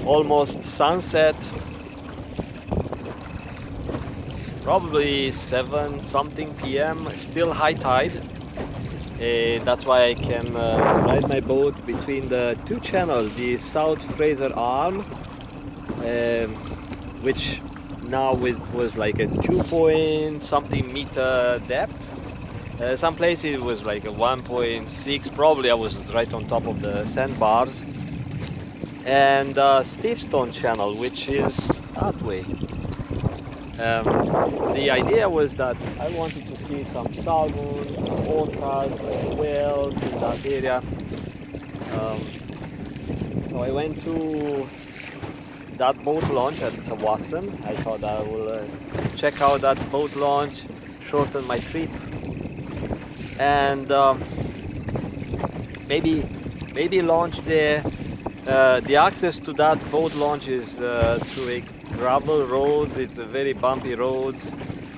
almost sunset, probably 7 something p.m. Still high tide. That's why I can ride my boat between the two channels, the South Fraser Arm, um, which now was like a 2 point something meter depth. Some places it was like a 1.6. Probably I was right on top of the sandbars. And Stevestone Channel, which is that way. The idea was that I wanted to see some salmon, some orcas, whales in that area. Um, so I went to that boat launch at Wasson. I thought I will check out that boat launch, shorten my trip, and maybe launch there. The access to that boat launch is through a gravel road. It's a very bumpy road.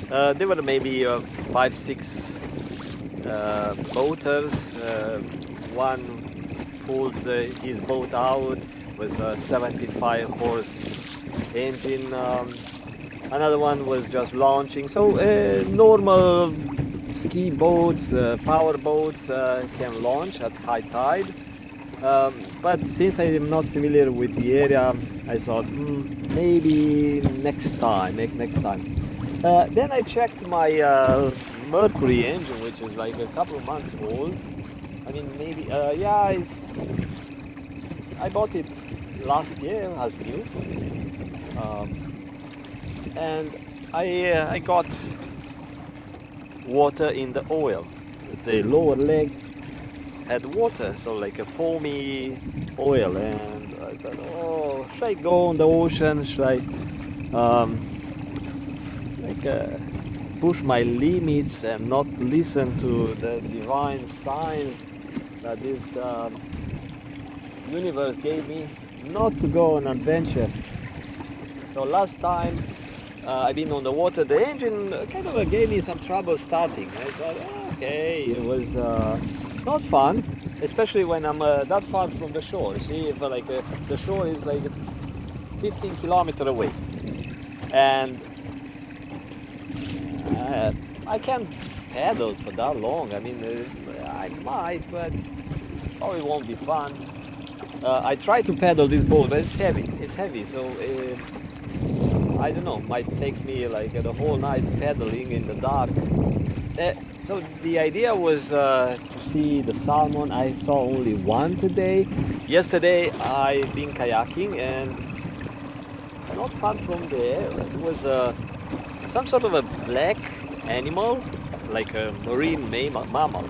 There were maybe 5, 6 boaters. One pulled his boat out with a 75 horse engine. Another one was just launching. So normal ski boats, power boats can launch at high tide. But since I am not familiar with the area, I thought maybe next time. Then I checked my Mercury engine, which is like a couple of months old. I mean, maybe I bought it last year as new, and I got water in the oil. The lower leg had water, so like a foamy oil, and I said, oh, should I go on the ocean? Should I like push my limits and not listen to the divine signs that this universe gave me not to go on adventure? So last time I've been on the water, the engine kind of gave me some trouble starting. I thought, okay, it was not fun, especially when I'm that far from the shore. See, if the shore is like 15 kilometers away, and I can't paddle for that long. I mean, I might, but probably won't be fun. I try to paddle this boat, but it's heavy. It's heavy, so I don't know. Might takes me like the whole night paddling in the dark. So the idea was to see the salmon. I saw only one today. Yesterday I've been kayaking, and not far from there it was some sort of a black animal, like a marine mammal,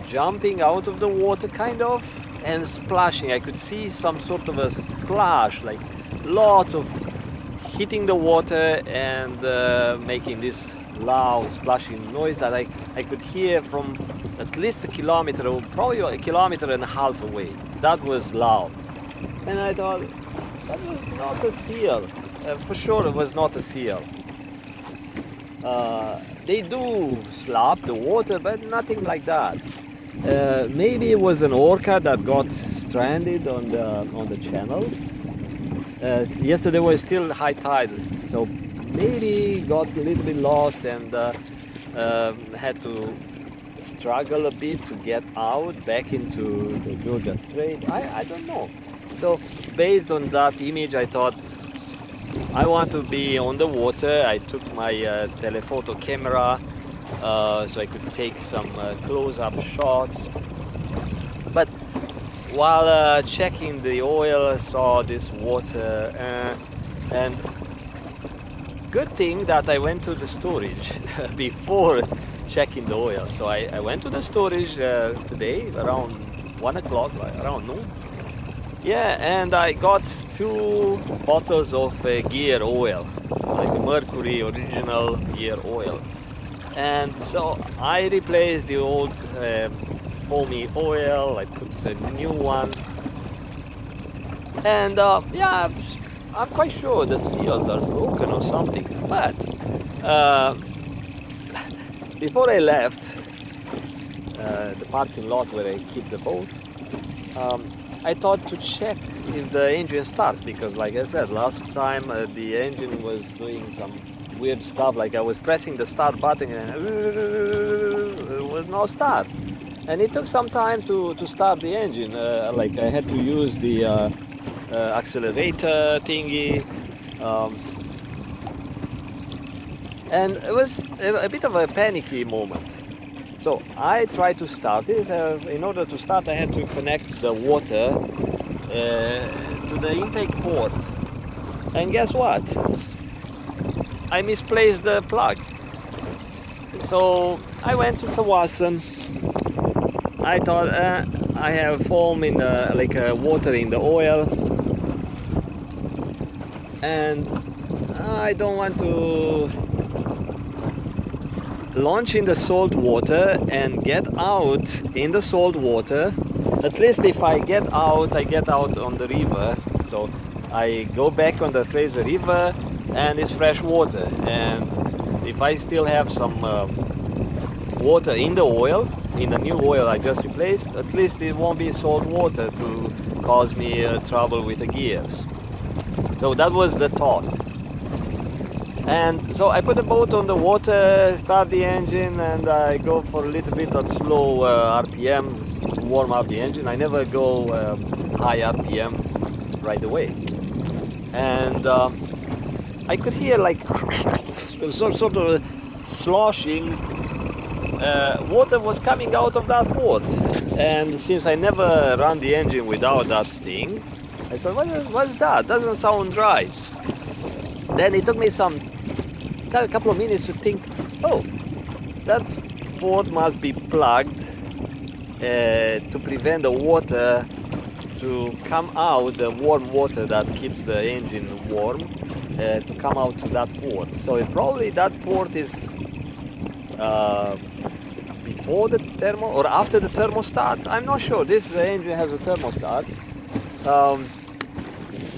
jumping out of the water kind of and splashing. I could see some sort of a splash, like lots of hitting the water and making this loud splashing noise that I could hear from at least a kilometer, or probably a kilometer and a half away. That was loud. And I thought, that was not a seal. For sure it was not a seal. They do slap the water, but nothing like that. Maybe it was an orca that got stranded on the channel. Yesterday was still high tide, so maybe got a little bit lost and had to struggle a bit to get out back into the Georgia Strait. I don't know. So based on that image, I thought I want to be on the water. I took my telephoto camera so I could take some close-up shots. But while checking the oil, I saw this water, and good thing that I went to the storage before checking the oil. So I went to the storage today around 1 o'clock, around noon. Yeah, and I got 2 bottles of gear oil, like Mercury original gear oil. And so I replaced the old foamy oil. I put a new one, and yeah, I'm quite sure the seals are broken or something. But before I left the parking lot where I keep the boat, I thought to check if the engine starts, because like I said, last time the engine was doing some weird stuff, like I was pressing the start button and there was no start. And it took some time to start the engine. Like I had to use the accelerator thingy. Um, and it was a bit of a panicky moment. So I tried to start it. In order to start, I had to connect the water to the intake port. And guess what? I misplaced the plug. So I went to Sawasan. I thought I have foam in the, like water in the oil, and I don't want to launch in the salt water and get out in the salt water. At least if I get out on the river. So I go back on the Fraser River and it's fresh water. And if I still have some water in the oil, in the new oil I just replaced, at least it won't be salt water to cause me trouble with the gears. So that was the thought. And so I put the boat on the water, start the engine, and I go for a little bit of slow RPM to warm up the engine. I never go high RPM right away. And I could hear like sort of sloshing. Water was coming out of that port. And since I never run the engine without that thing, I said, what's that? Doesn't sound right. Then it took me a couple of minutes to think, oh, that port must be plugged to prevent the water to come out, the warm water that keeps the engine warm, to come out to that port. So probably that port is before the thermo or after the thermostat. I'm not sure. This engine has a thermostat.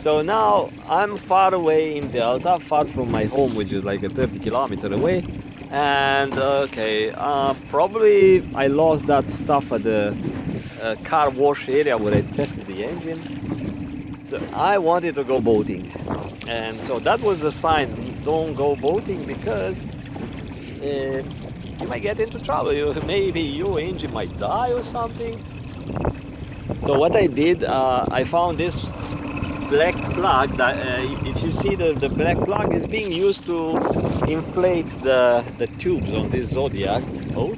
So now I'm far away in Delta, far from my home, which is like a 30 kilometer away. And probably I lost that stuff at the car wash area where I tested the engine. So I wanted to go boating. And so that was a sign, don't go boating, because you might get into trouble. Maybe your engine might die or something. So what I did, I found this black plug that if you see the black plug is being used to inflate the tubes on this Zodiac boat.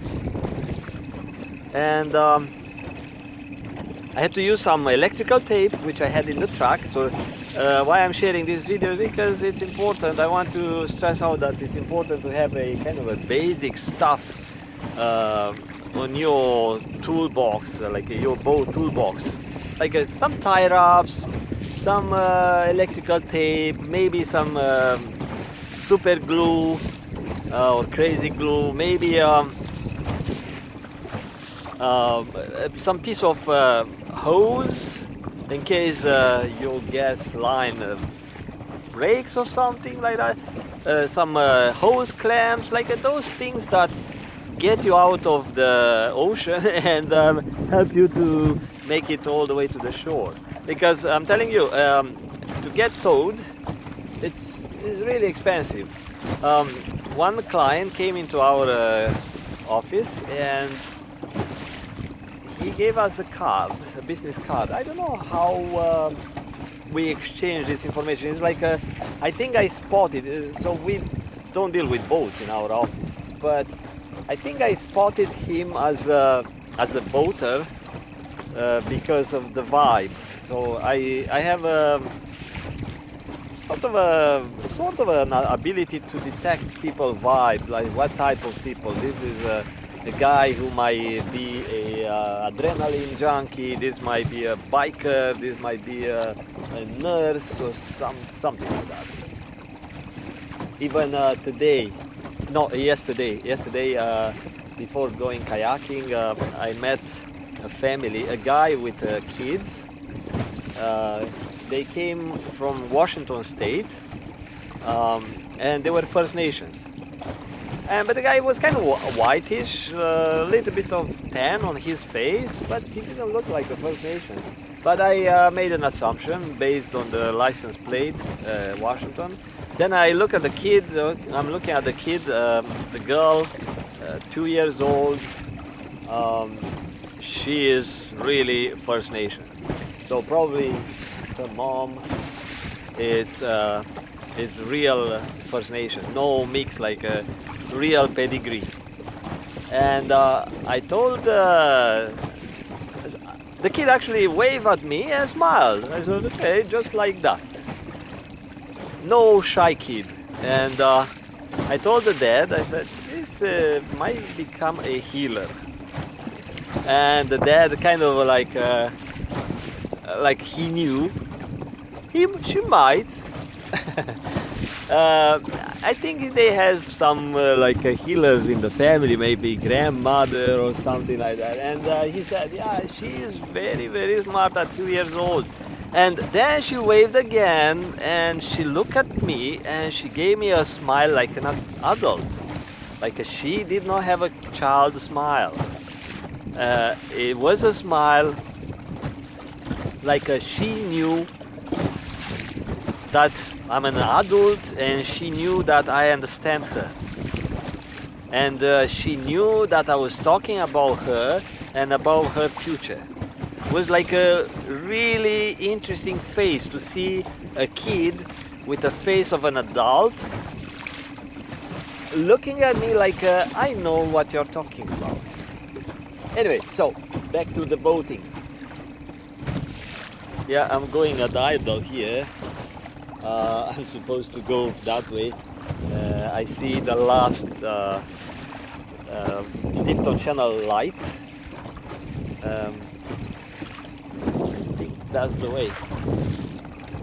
And I had to use some electrical tape which I had in the truck. So why I'm sharing this video is because it's important. I want to stress out that it's important to have a kind of a basic stuff on your toolbox, like your boat toolbox, like some tie wraps, some electrical tape, maybe some super glue or crazy glue, maybe some piece of hose in case your gas line breaks or something like that, some hose clamps, like those things that get you out of the ocean and help you to make it all the way to the shore. Because I'm telling you, to get towed, it's really expensive. One client came into our office and he gave us a card, a business card. I don't know how we exchange this information. It's like I think I spotted. So we don't deal with boats in our office, but I think I spotted him as a boater because of the vibe. So I have a sort of an ability to detect people vibe, like what type of people. This is a guy who might be a adrenaline junkie. This might be a biker. This might be a nurse or something like that. Even yesterday, before going kayaking, I met a family, a guy with kids. They came from Washington State, and they were First Nations. But the guy was kind of whitish, a little bit of tan on his face, but he didn't look like a First Nation. But I made an assumption based on the license plate, Washington. Then I look at the kid. I'm looking at the kid, the girl, 2 years old. Um, she is really First Nation. So probably the mom, it's real First Nation. No mix, like a real pedigree. And I told the kid actually waved at me and smiled. I said, okay, just like that. No shy kid. And I told the dad, I said, this might become a healer. And the dad kind of like he knew. She might. I think they have some healers in the family, maybe grandmother or something like that. And he said, yeah, she is very, very smart at 2 years old. And then she waved again and she looked at me and she gave me a smile like an adult. Like she did not have a child smile. It was a smile like she knew that I'm an adult and she knew that I understand her. And she knew that I was talking about her and about her future. It was like a really interesting face to see a kid with the face of an adult looking at me like I know what you're talking about. Anyway, so back to the boating. Yeah, I'm going at the idle here. I'm supposed to go that way. I see the last Stifton Channel light. I think that's the way.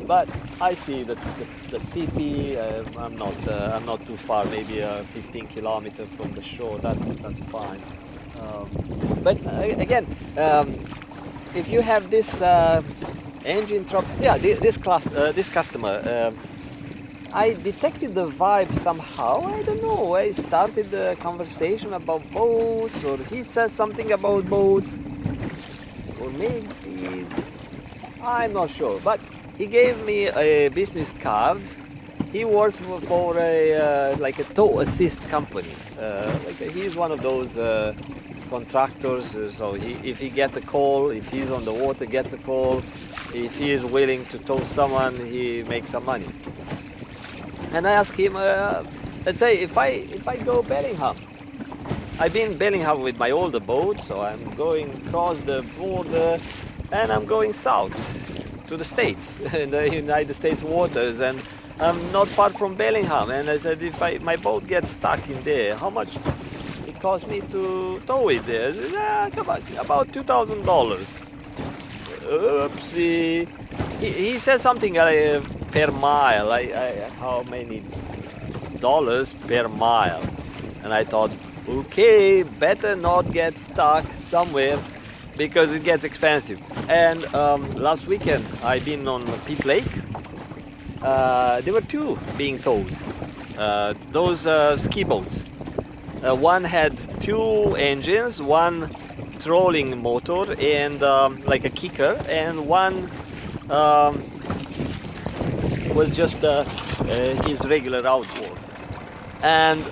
But I see the city. I'm not too far. Maybe 15 kilometers from the shore. That's fine. But again, if you have this engine trouble, yeah, this customer, I detected the vibe somehow. I don't know. I started the conversation about boats, or he says something about boats, or maybe I'm not sure. But he gave me a business card. He worked for a like a tow assist company. He's one of those contractors. So if he gets a call, if he's on the water, gets a call, if he is willing to tow someone, he makes some money. And I asked him, let's say if I go Bellingham, I've been Bellingham with my older boat, so I'm going across the border and I'm going south to the States, in the United States waters, and I'm not far from Bellingham. And I said, if my boat gets stuck in there, how much it cost me to tow it there? I said, come on, about $2,000. Oopsie. He said something per mile. How many dollars per mile? And I thought, okay, better not get stuck somewhere because it gets expensive. And last weekend I've been on Pitt Lake. There were two being towed. Those ski boats. One had two engines, one trolling motor and like a kicker, and one was just his regular outboard. And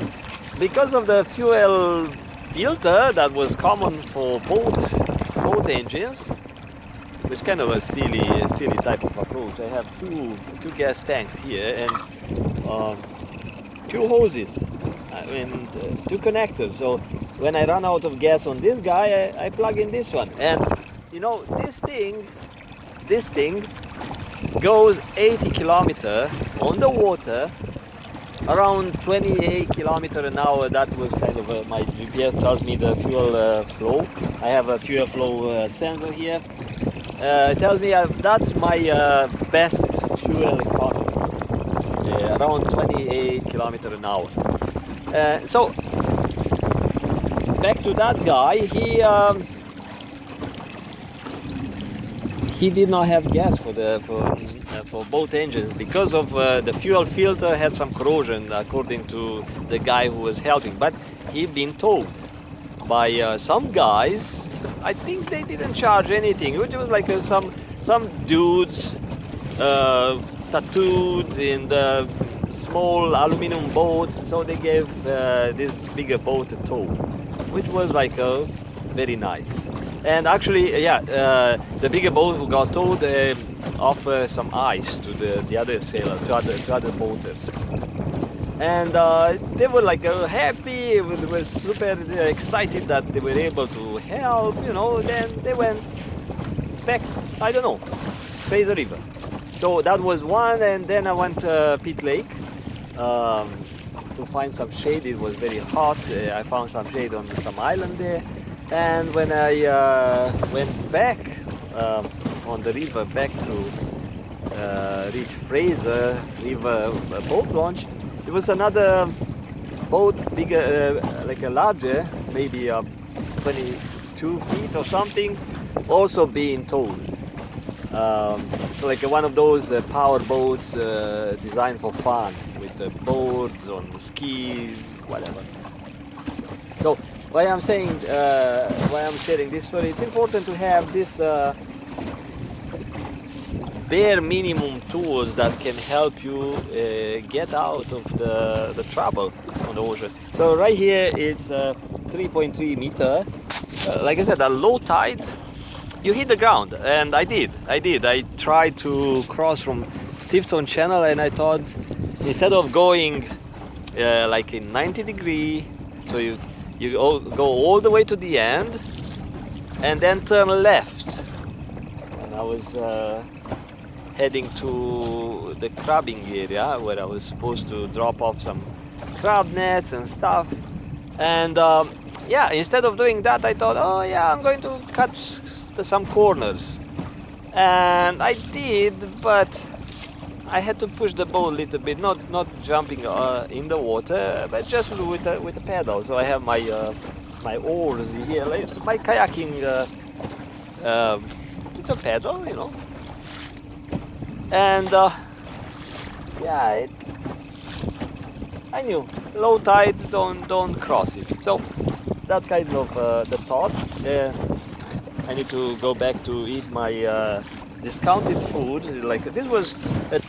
because of the fuel filter that was common for both engines, which kind of a silly type of approach. I have two gas tanks here and two hoses and two connectors. So when I run out of gas on this guy, I plug in this one. And you know, this thing goes 80 kilometers on the water, around 28 kilometers an hour. That was kind of my GPS tells me the fuel flow. I have a fuel flow sensor here. It tells me that's my best fuel economy, around 28 kilometers an hour. So back to that guy, he did not have gas for both engines because of the fuel filter had some corrosion, according to the guy who was helping. But he'd been told by some guys. I think they didn't charge anything. It was like some some dudes tattooed in the small aluminum boat, so they gave this bigger boat a tow, which was like very nice. And actually, yeah, the bigger boat who got towed offered some ice to the other sailor, to other boaters. And they were like happy, they were super excited that they were able to help, you know. Then they went back, I don't know, Fraser River. So that was one, and then I went to Pitt Lake to find some shade. It was very hot. I found some shade on some island there. And when I went back on the river back to reach Fraser River boat launch, there was another boat, bigger, like a larger, maybe 22 feet or something, also being towed. So like one of those power boats designed for fun, with boards on skis, whatever. So why I'm saying, why I'm sharing this story, it's important to have this bare minimum tools that can help you get out of the trouble on the ocean. So right here it's 3.3 meter. Like I said, at low tide, you hit the ground, and I did. I tried to cross from Stevestone Channel, and I thought instead of going like in 90 degree, so you go all the way to the end, and then turn left. And I was heading to the crabbing area where I was supposed to drop off some crab nets and stuff. And yeah, instead of doing that, I thought, oh yeah, I'm going to cut some corners. And I did, but I had to push the boat a little bit, not jumping in the water, but just with the pedal. So I have my my oars here, like my kayaking. It's a pedal, you know. And yeah, I knew low tide, don't cross it. So that's kind of the thought. I need to go back to eat my discounted food. Like this was a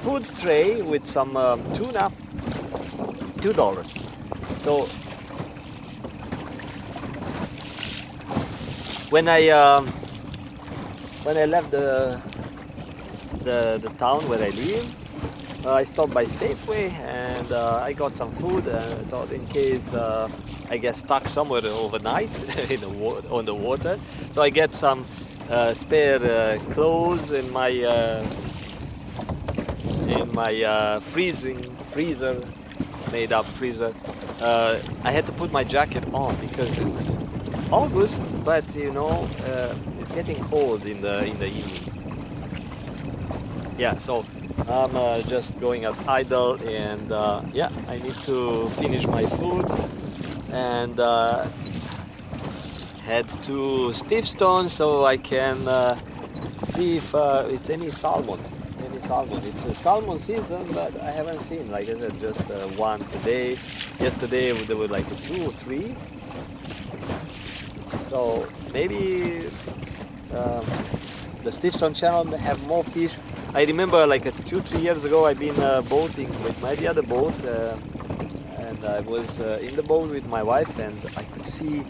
food tray with some tuna, $2. So when I left the town where I live, I stopped by Safeway, and I got some food. I thought in case I get stuck somewhere overnight on the water, so I get some spare clothes in my freezer, made up freezer. I had to put my jacket on because it's August, but you know it's getting cold in the evening. Yeah, so I'm just going at idle, and yeah, I need to finish my food and head to Stevestone so I can see if it's any salmon. It's a salmon season, but I haven't seen, like I said, just one today. Yesterday there were like 2 or 3. So maybe the Stevestone Channel may have more fish. I remember like 2-3 years ago I've been boating with my other boat, and I was in the boat with my wife, and I could see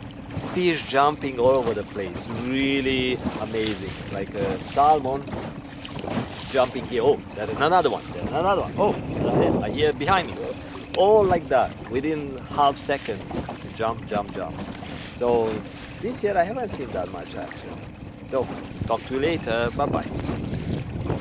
fish jumping all over the place. Really amazing, like salmon jumping here. Oh, there is another one. Oh, I hear behind me. All like that within half second. Jump. So this year I haven't seen that much actually. So talk to you later. Bye bye.